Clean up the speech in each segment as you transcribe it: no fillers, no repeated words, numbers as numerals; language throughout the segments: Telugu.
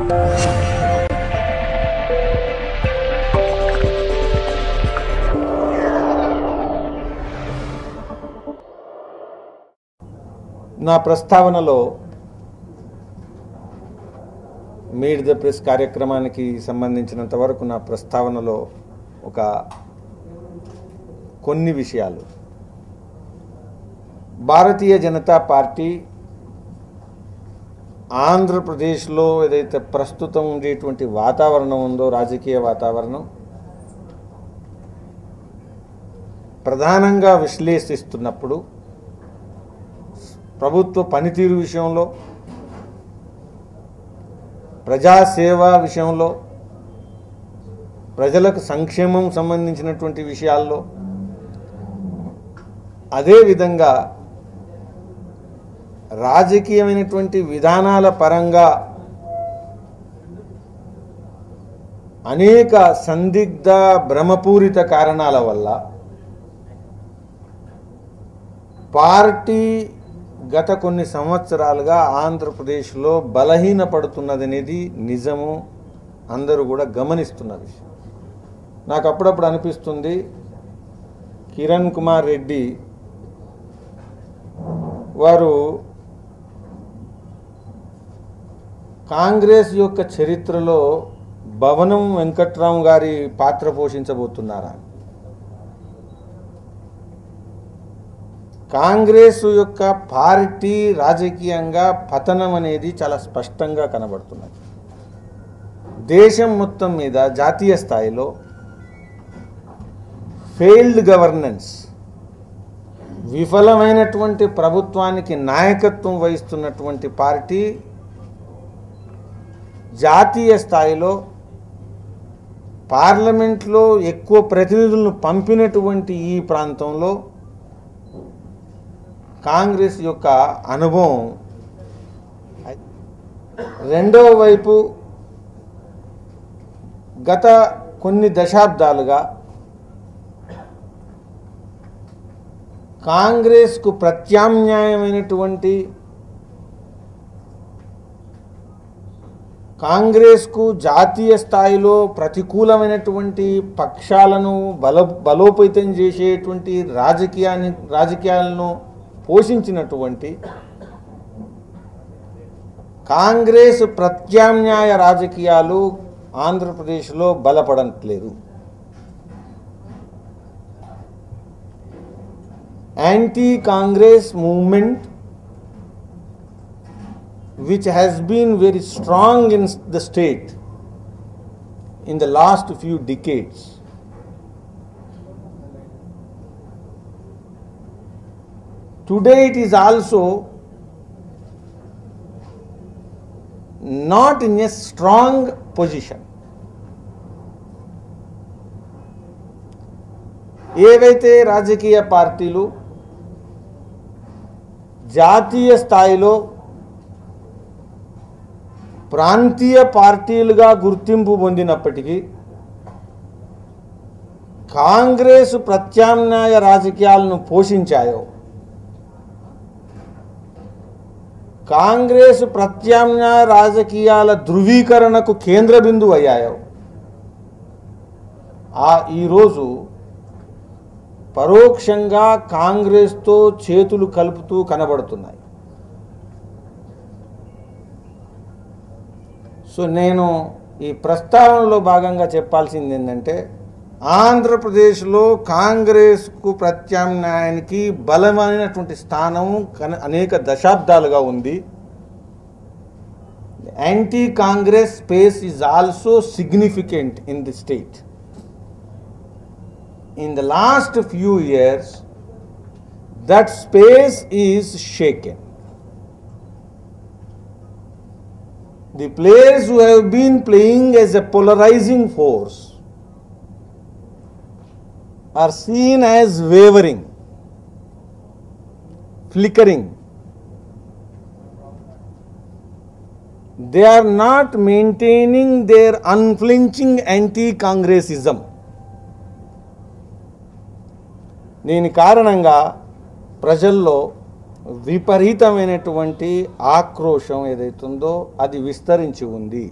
నా ప్రస్తావనలో మీట్ ద ప్రెస్ కార్యక్రమానికి సంబంధించినంత వరకు నా ప్రస్తావనలో కొన్ని విషయాలు భారతీయ జనతా పార్టీ ఆంధ్రప్రదేశ్లో ఏదైతే ప్రస్తుతం ఉండేటువంటి వాతావరణం ఉందో రాజకీయ వాతావరణం ప్రధానంగా విశ్లేషిస్తున్నప్పుడు ప్రభుత్వ పనితీరు విషయంలో ప్రజాసేవ విషయంలో ప్రజలకు సంక్షేమం సంబంధించినటువంటి విషయాల్లో అదేవిధంగా రాజకీయమైనటువంటి విధానాల పరంగా అనేక సందిగ్ధ భ్రమపూరిత కారణాల వల్ల పార్టీ గత కొన్ని సంవత్సరాలుగా ఆంధ్రప్రదేశ్లో బలహీనపడుతున్నదనేది నిజము, అందరూ కూడా గమనిస్తున్న విషయం. నాకు అప్పుడప్పుడు అనిపిస్తుంది కిరణ్ కుమార్ రెడ్డి వారు కాంగ్రెస్ యొక్క చరిత్రలో భవనం వెంకట్రావు గారి పాత్ర పోషించబోతున్నారా? కాంగ్రెస్ యొక్క పార్టీ రాజకీయంగా పతనం అనేది చాలా స్పష్టంగా కనబడుతున్నది. దేశం మొత్తం మీద జాతీయ స్థాయిలో ఫెయిల్డ్ గవర్నెన్స్, విఫలమైనటువంటి ప్రభుత్వానికి నాయకత్వం వహిస్తున్నటువంటి పార్టీ జాతీయ స్థాయిలో పార్లమెంట్లో ఎక్కువ ప్రతినిధులను పంపినటువంటి ఈ ప్రాంతంలో కాంగ్రెస్ యొక్క అనుభవం. రెండవ వైపు గత కొన్ని దశాబ్దాలుగా కాంగ్రెస్కు ప్రత్యామ్నాయమైనటువంటి కాంగ్రెస్కు జాతీయ స్థాయిలో ప్రతికూలమైనటువంటి పక్షాలను బలోపేతం చేసేటువంటి రాజకీయాలను పోషించినటువంటి కాంగ్రెస్ ప్రత్యామ్నాయ రాజకీయాలు ఆంధ్రప్రదేశ్లో బలపడట్లేదు. Anti Congress movement which has been very strong in the state in the last few decades today it is also not in a strong position. ఏవైతే రాజకీయ పార్టీలు జాతీయ స్థాయిలో ప్రాంతీయ పార్టీలుగా గుర్తింపు పొందినప్పటికీ కాంగ్రెస్ ప్రత్యామ్నాయ రాజకీయాలను పోషించాయో, కాంగ్రెస్ ప్రత్యామ్నాయ రాజకీయాల ధృవీకరణకు కేంద్ర బిందువు అయ్యాయో, ఈరోజు పరోక్షంగా కాంగ్రెస్తో చేతులు కలుపుతూ కనబడుతున్నాయి. సో నేను ఈ ప్రస్తావనలో భాగంగా చెప్పాల్సింది ఏంటంటే, ఆంధ్రప్రదేశ్లో కాంగ్రెస్కు ప్రత్యామ్నాయానికి బలమైనటువంటి స్థానం అనేక దశాబ్దాలుగా ఉంది. Anti Congress space is also significant in the state. In the last few years that space is షేకెన్. The players who have been playing as a polarizing force are seen as wavering, flickering. They are not maintaining their unflinching anti-Congressism. దీని కారణంగా ప్రజల్లో విపరీతమైనటువంటి ఆక్రోశం ఏదైతుందో అది విస్తరించి ఉంది.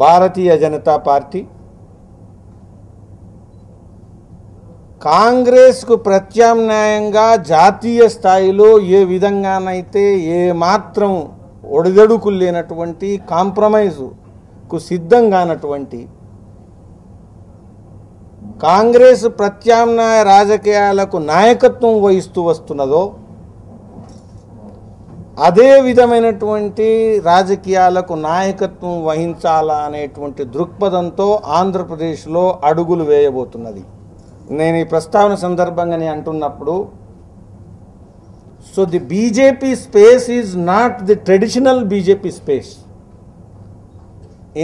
భారతీయ జనతా పార్టీ కాంగ్రెస్కు ప్రత్యామ్నాయంగా జాతీయ స్థాయిలో ఏ విధంగానైతే ఏ మాత్రం ఒడిదడుకులు లేనటువంటి కాంప్రమైజ్కు సిద్ధంగానటువంటి కాంగ్రెస్ ప్రత్యామ్నాయ రాజకీయాలకు నాయకత్వం వహిస్తూ వస్తున్నదో అదే విధమైనటువంటి రాజకీయాలకు నాయకత్వం వహించాలా అనేటువంటి దృక్పథంతో ఆంధ్రప్రదేశ్లో అడుగులు వేయబోతున్నది. నేను ఈ ప్రస్తావన సందర్భంగా నేను అంటున్నప్పుడు so the BJP space is not the traditional BJP space.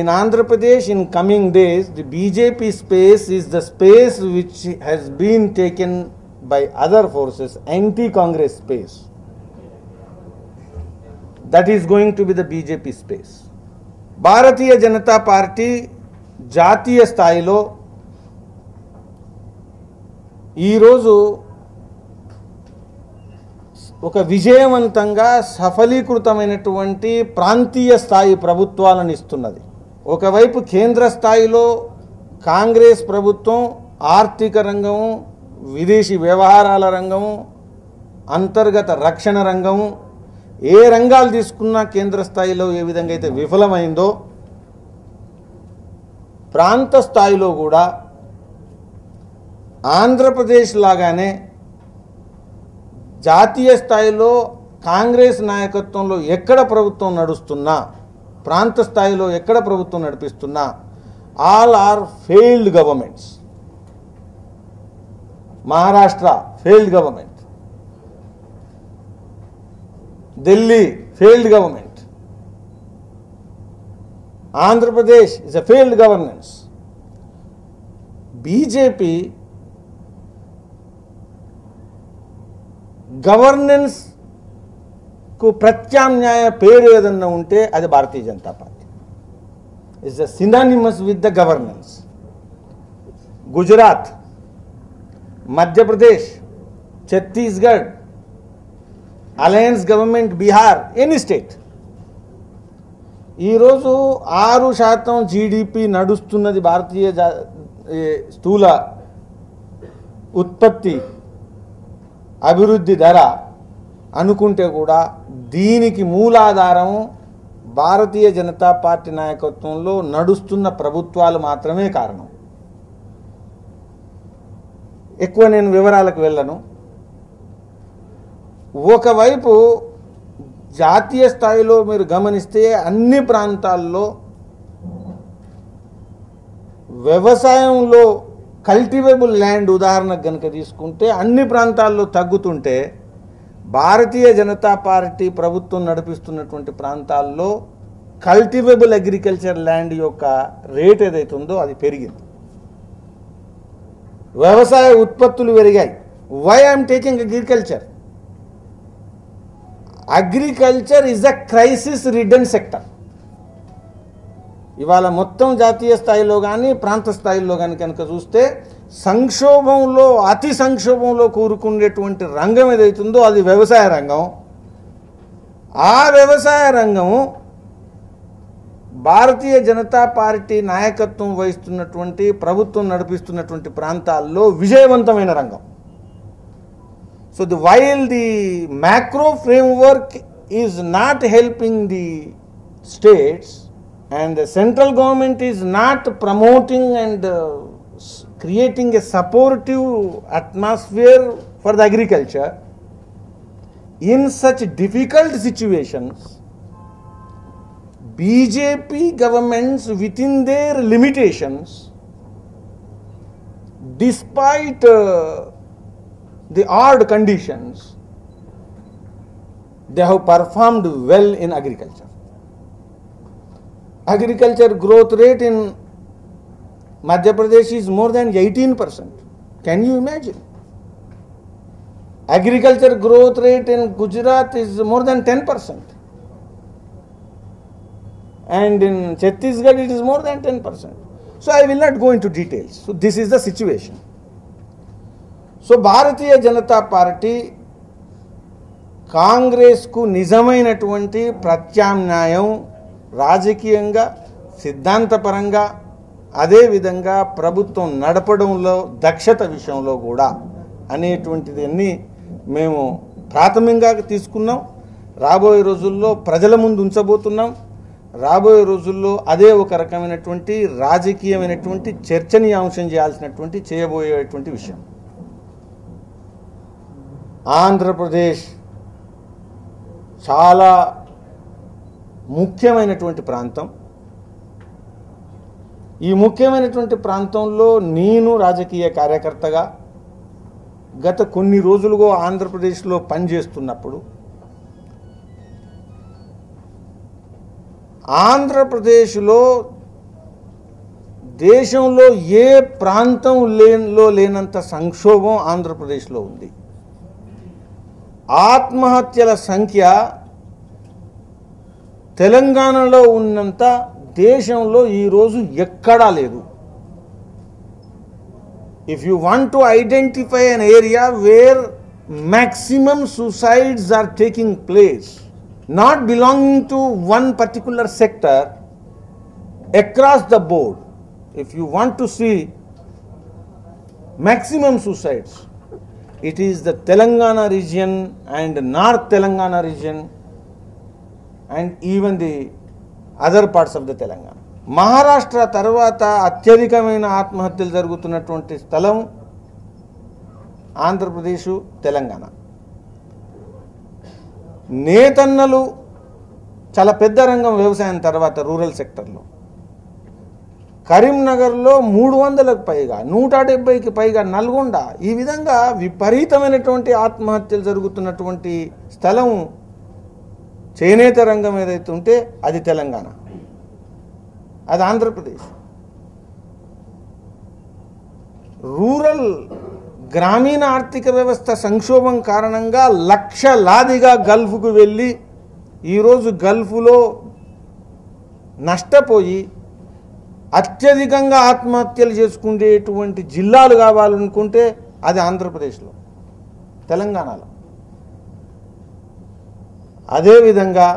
In Andhra Pradesh, in coming days, the BJP space is the space which has been taken by other forces, anti-Congress space. That is going to be the BJP space. Bharatiya Janata Party జాతీయ స్థాయిలో ఈరోజు ఒక విజయవంతంగా సఫలీకృతమైనటువంటి ప్రాంతీయ స్థాయి ప్రభుత్వాలను ఇస్తున్నది. ఒకవైపు కేంద్ర స్థాయిలో కాంగ్రెస్ ప్రభుత్వం ఆర్థిక రంగము, విదేశీ వ్యవహారాల రంగము, అంతర్గత రక్షణ రంగము, ఏ రంగాలు తీసుకున్నా కేంద్ర స్థాయిలో ఏ విధంగా అయితే విఫలమైందో ప్రాంత స్థాయిలో కూడా ఆంధ్రప్రదేశ్ లాగానే జాతీయ స్థాయిలో కాంగ్రెస్ నాయకత్వంలో ఎక్కడ ప్రభుత్వం నడుస్తున్నా, ప్రాంత స్థాయిలో ఎక్కడ ప్రభుత్వం నడిపిస్తున్నా, all are failed governments. Maharashtra failed government, Delhi failed government, Andhra Pradesh is a failed governance. BJP governance కు ప్రత్యామ్నాయ పేరు ఏదన్నా ఉంటే అది Bharatiya Janata Party. It's a synonymous with the governance. Gujarat, Madhya Pradesh, Chhattisgarh, alliance government, Bihar, any state ఈరోజు 6% జీడిపి నడుస్తున్నది. భారతీయ స్థూల ఉత్పత్తి అభివృద్ధి ధర అనుకుంటే కూడా దీనికి మూలాధారం భారతీయ జనతా పార్టీ నాయకత్వంలో నడుస్తున్న ప్రభుత్వాలు మాత్రమే కారణం. ఎక్కువ నేను వివరాలకు వెళ్ళను. ఒకవైపు జాతీయ స్థాయిలో మీరు గమనిస్తే అన్ని ప్రాంతాల్లో వ్యవసాయంలో కల్టివేబుల్ ల్యాండ్ ఉదాహరణకు కనుక తీసుకుంటే అన్ని ప్రాంతాల్లో తగ్గుతుంటే భారతీయ జనతా పార్టీ ప్రభుత్వం నడిపిస్తున్నటువంటి ప్రాంతాల్లో కల్టివేబుల్ అగ్రికల్చర్ ల్యాండ్ యొక్క రేట్ ఏదైతే ఉందో అది పెరిగింది. వ్యవసాయ ఉత్పత్తులు పెరిగాయి. Why I'm taking agriculture? Agriculture is a crisis ridden sector. ఇవాళ మొత్తం జాతీయ స్థాయిలో కానీ ప్రాంత స్థాయిలో కానీ కనుక చూస్తే సంక్షోభంలో, అతి సంక్షోభంలో కూరుకునేటువంటి రంగం ఏదైతుందో అది వ్యవసాయ రంగం. ఆ వ్యవసాయ రంగము భారతీయ జనతా పార్టీ నాయకత్వం వహిస్తున్నటువంటి ప్రభుత్వం నడిపిస్తున్నటువంటి ప్రాంతాల్లో విజయవంతమైన రంగం. So while the macro framework is not helping the states and the central government is not promoting and creating a supportive atmosphere for the agriculture, in such difficult situations, BJP governments within their limitations, despite the odd conditions, they have performed well in agriculture. Agriculture growth rate in Madhya Pradesh is more than 18%. Can you imagine? Agriculture growth rate in Gujarat is more than 10%. And in Chhattisgarh it is more than 10%. So I will not go into details. So this is the situation. So Bharatiya Janata party కాంగ్రెస్కు నిజమైనటువంటి ప్రత్యామ్నాయం, రాజకీయంగా సిద్ధాంతపరంగా అదేవిధంగా ప్రభుత్వం నడపడంలో దక్షత విషయంలో కూడా అనేటువంటిది అన్నీ మేము ప్రాథమికంగా తీసుకున్నాం. రాబోయే రోజుల్లో ప్రజల ముందు ఉంచబోతున్నాం. రాబోయే రోజుల్లో అదే ఒక రకమైనటువంటి రాజకీయమైనటువంటి చర్చనీయాంశం చేయబోయేటువంటి విషయం. ఆంధ్రప్రదేశ్ చాలా ముఖ్యమైనటువంటి ప్రాంతం. ఈ ముఖ్యమైనటువంటి ప్రాంతంలో నేను రాజకీయ కార్యకర్తగా గత కొన్ని రోజులుగా ఆంధ్రప్రదేశ్లో పనిచేస్తున్నప్పుడు ఆంధ్రప్రదేశ్లో దేశంలో ఏ ప్రాంతంలో లేనంత సంక్షోభం ఆంధ్రప్రదేశ్లో ఉంది. ఆత్మహత్యల సంఖ్య తెలంగాణలో ఉన్నంత దేశంలో ఈరోజు ఎక్కడా లేదు. If you want to identify an area where maximum suicides are taking place, not belonging to one particular sector, across the board, if you want to see maximum suicides, it is the Telangana region and North Telangana region and even the other parts of the Telangana. Maharashtra తర్వాత అత్యధికమైన ఆత్మహత్యలు జరుగుతున్నటువంటి స్థలం ఆంధ్రప్రదేశ్, తెలంగాణ. నేతన్నలు చాలా పెద్ద రంగం వ్యవసాయం తర్వాత రూరల్ సెక్టర్లో కరీంనగర్లో 300కు పైగా, 170కి పైగా నల్గొండ, ఈ విధంగా విపరీతమైనటువంటి ఆత్మహత్యలు జరుగుతున్నటువంటి స్థలం చేనేత రంగం ఏదైతే ఉంటే అది తెలంగాణ, అది ఆంధ్రప్రదేశ్. రూరల్ గ్రామీణ ఆర్థిక వ్యవస్థ సంక్షోభం కారణంగా లక్షలాదిగా గల్ఫ్కు వెళ్ళి ఈరోజు గల్ఫ్లో నష్టపోయి అత్యధికంగా ఆత్మహత్యలు చేసుకునేటువంటి జిల్లాలు కావాలనుకుంటే అది ఆంధ్రప్రదేశ్లో, తెలంగాణలో. అదేవిధంగా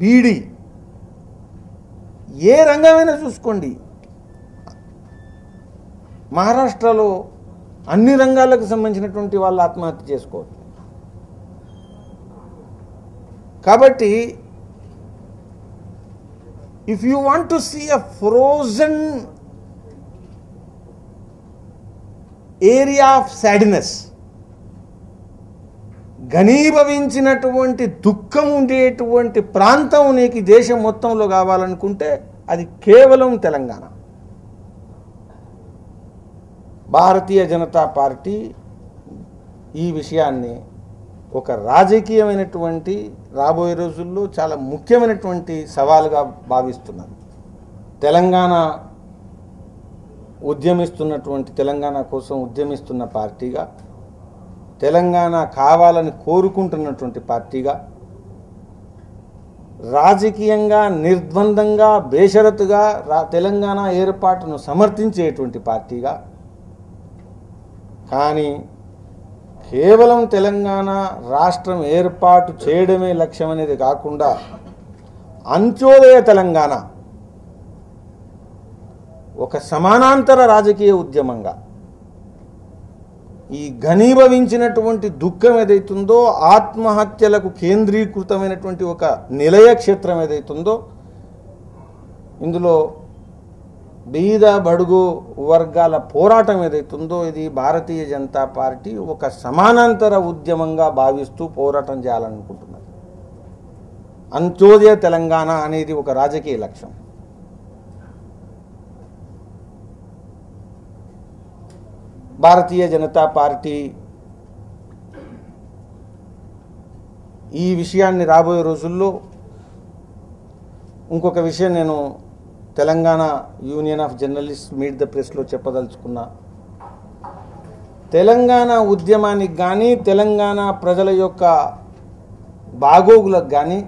బీడీ, ఏ రంగమైనా చూసుకోండి, మహారాష్ట్రలో అన్ని రంగాలకు సంబంధించినటువంటి వాళ్ళు ఆత్మహత్య చేసుకోవచ్చు. కాబట్టి if you want to see a frozen area of sadness, ఘనీభవించినటువంటి దుఃఖం ఉండేటువంటి ప్రాంతం నీకు దేశం మొత్తంలో కావాలనుకుంటే అది కేవలం తెలంగాణ. భారతీయ జనతా పార్టీ ఈ విషయాన్ని ఒక రాజకీయమైనటువంటి రాబోయే రోజుల్లో చాలా ముఖ్యమైనటువంటి సవాలుగా భావిస్తున్నది. తెలంగాణ తెలంగాణ కోసం ఉద్యమిస్తున్న పార్టీగా, తెలంగాణ కావాలని కోరుకుంటున్నటువంటి పార్టీగా, రాజకీయంగా నిర్ద్వందంగా బేషరతుగా తెలంగాణ ఏర్పాటును సమర్థించేటువంటి పార్టీగా, కానీ కేవలం తెలంగాణ రాష్ట్రం ఏర్పాటు చేయడమే లక్ష్యం అనేది కాకుండా అంత్యోదయ తెలంగాణ ఒక సమానాంతర రాజకీయ ఉద్యమంగా, ఈ ఘనీభవించినటువంటి దుఃఖం ఏదైతుందో, ఆత్మహత్యలకు కేంద్రీకృతమైనటువంటి ఒక నిలయ క్షేత్రం ఏదైతుందో, ఇందులో బీద బడుగు వర్గాల పోరాటం ఏదైతుందో ఇది భారతీయ జనతా పార్టీ ఒక సమానాంతర ఉద్యమంగా భావిస్తూ పోరాటం చేయాలనుకుంటున్నది. అంత్యోదయ తెలంగాణ అనేది ఒక రాజకీయ లక్ష్యం. భారతీయ జనతా పార్టీ ఈ విషయాన్ని రాబోయే రోజుల్లో ఇంకొక విషయం నేను Telangana union of journalist meet the ప్రెస్లో చెప్పదలుచుకున్నా. తెలంగాణ ఉద్యమానికి కానీ, తెలంగాణ ప్రజల యొక్క బాగోగులకు కానీ,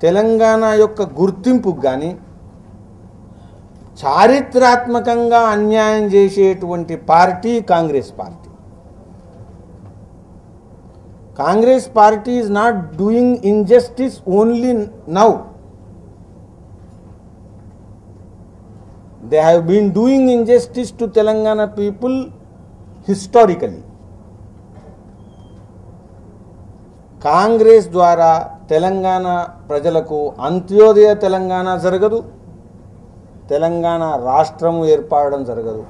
తెలంగాణ యొక్క గుర్తింపుకు కానీ చారిత్రాత్మకంగా అన్యాయం చేసేటువంటి party Congress party. Congress party is not doing injustice only now. They have been doing injustice to Telangana people historically. Congress ద్వారా తెలంగాణ ప్రజలకు అంత్యోదయ తెలంగాణ జరగదు, తెలంగాణ రాష్ట్రము ఏర్పడడం జరగదు.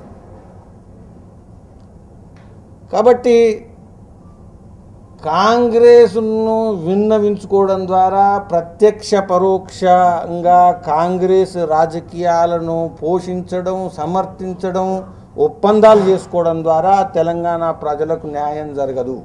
కాబట్టి కాంగ్రెస్ను విన్నవించుకోవడం ద్వారా ప్రత్యక్ష పరోక్షంగా కాంగ్రెస్ రాజకీయాలను పోషించడం, సమర్థించడం, ఒప్పందాలు చేసుకోవడం ద్వారా తెలంగాణ ప్రజలకు న్యాయం జరగదు.